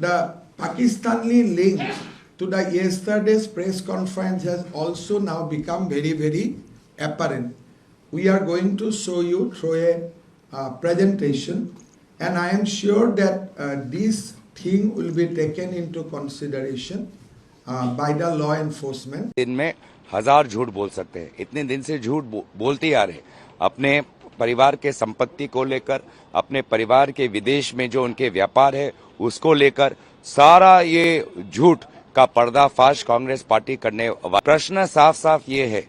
the Pakistani link to the yesterday's press conference has also now become very apparent. We are going to show you through a presentation, and I am sure that this thing will be taken into consideration by the law enforcement. दिन में 1000 झूठ बोल सकते हैं। इतने दिन से झूठ बोलते आ रहे, अपने परिवार के संपत्ति को लेकर, अपने परिवार के विदेश में जो उनके व्यापार है उसको लेकर सारा ये झूठ का पर्दाफाश कांग्रेस पार्टी करने। प्रश्न साफ साफ ये है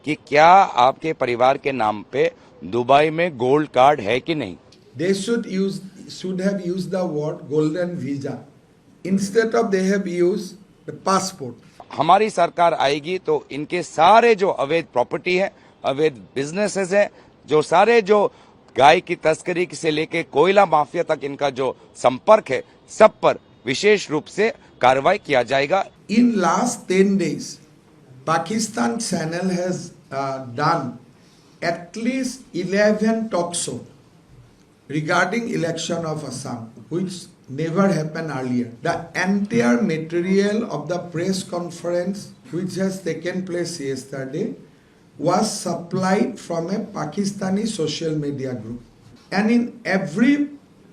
कि क्या आपके परिवार के नाम पे दुबई में गोल्ड कार्ड है कि नहीं? They should have used the word golden visa instead of they have used the passport. हमारी सरकार आएगी तो इनके सारे जो अवैध प्रॉपर्टी है, अवैध बिजनेसेस है, जो सारे जो गाय की तस्करी से लेके कोयला माफिया तक इनका जो संपर्क है, सब पर विशेष रूप से कार्रवाई किया जाएगा। In last 10 days, Pakistan channel has done at least 11 talk show regarding election of Assam, which never happened earlier. The entire material of the press conference which has taken place yesterday was supplied from a Pakistani social media group. And in every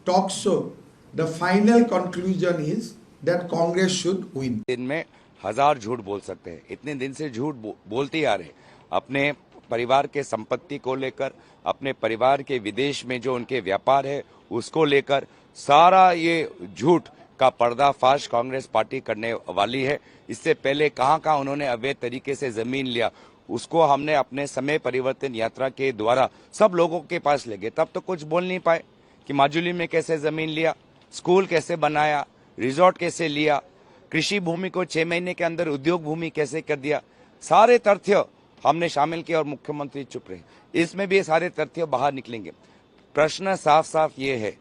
talk show, the final conclusion is that Congress should win. दिन में 1000 झूठ बोल सकते हैं। इतने दिन से झूठ बोलते आ रहे, अपने परिवार के संपत्ति को लेकर, अपने परिवार के विदेश में जो उनके व्यापार है उसको लेकर सारा ये झूठ का पर्दाफाश कांग्रेस पार्टी करने वाली है। इससे पहले कहां उन्होंने अवैध तरीके से जमीन लिया, उसको हमने अपने समय परिवर्तन यात्रा के द्वारा सब लोगों के पास ले गए। तब तो कुछ बोल नहीं पाए कि माजुली में कैसे जमीन लिया, स्कूल कैसे बनाया, रिजॉर्ट कैसे लिया, कृषि भूमि को 6 महीने के अंदर उद्योग भूमि कैसे कर दिया। सारे तथ्य हमने शामिल किए और मुख्यमंत्री चुप रहे। इसमें भी सारे तथ्य बाहर निकलेंगे। प्रश्न साफ साफ ये है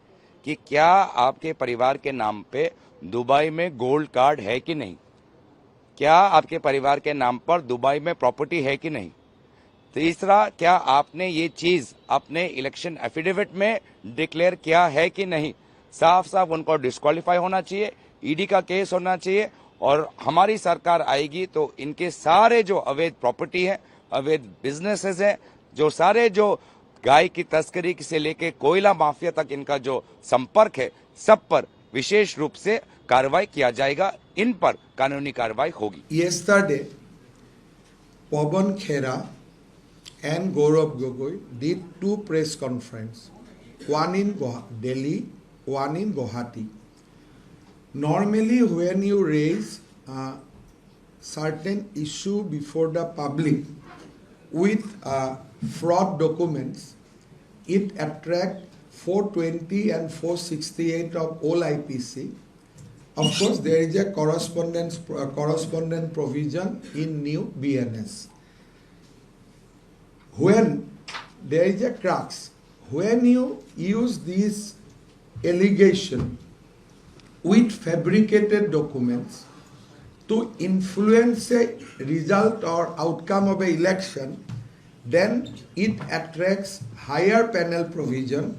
कि क्या आपके परिवार के नाम पे दुबई में गोल्ड कार्ड है कि नहीं? क्या आपके परिवार के नाम पर दुबई में प्रॉपर्टी है कि नहीं? तीसरा, क्या आपने ये चीज अपने इलेक्शन एफिडेविट में डिक्लेयर किया है कि नहीं? साफ साफ उनको डिस्क्वालीफाई होना चाहिए, ईडी का केस होना चाहिए, और हमारी सरकार आएगी तो इनके सारे जो अवैध प्रॉपर्टी है, अवैध बिजनेसेस है, जो सारे जो गाय की तस्करी से लेके कोयला माफिया तक इनका जो संपर्क है, सब पर विशेष रूप से कार्रवाई किया जाएगा। इन पर कानूनी कार्रवाई होगी। Yesterday, Pawan Khera and Gaurav Gogoi did 2 press conferences, one in Delhi, one in Guwahati. Normally, when you raise a certain issue before the public with fraud documents, it attracts 420 and 468 of all IPC. Of course, there is a correspondent provision in new BNS. When there is a crux, when you use this allegation with fabricated documents to influence a result or outcome of an election, then it attracts higher penal provision,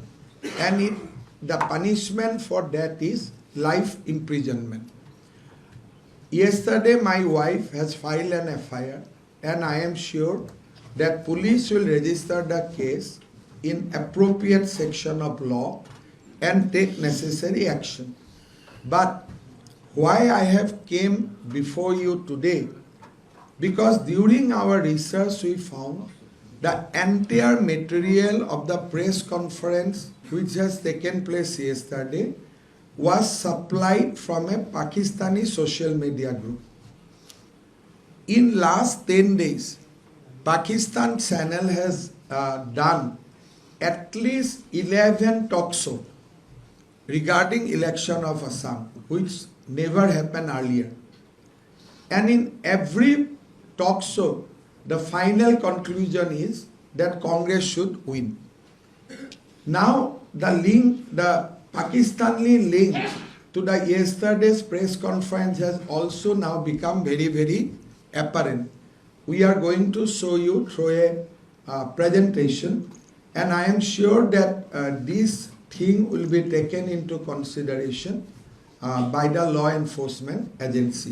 and the punishment for that is life imprisonment. Yesterday, my wife has filed an FIR, and I am sure that police will register the case in appropriate section of law and take necessary action. But why I have came before you today? Because during our research we found the entire material of the press conference which has taken place yesterday was supplied from a Pakistani social media group. In last 10 days, Pakistan channel has done at least 11 talk show regarding election of Assam, which never happened earlier. And in every talk show, the final conclusion is that Congress should win. Now, the Pakistani link to the yesterday's press conference has also now become very apparent. We are going to show you through a presentation, and I am sure that this thing will be taken into consideration by the law enforcement agency.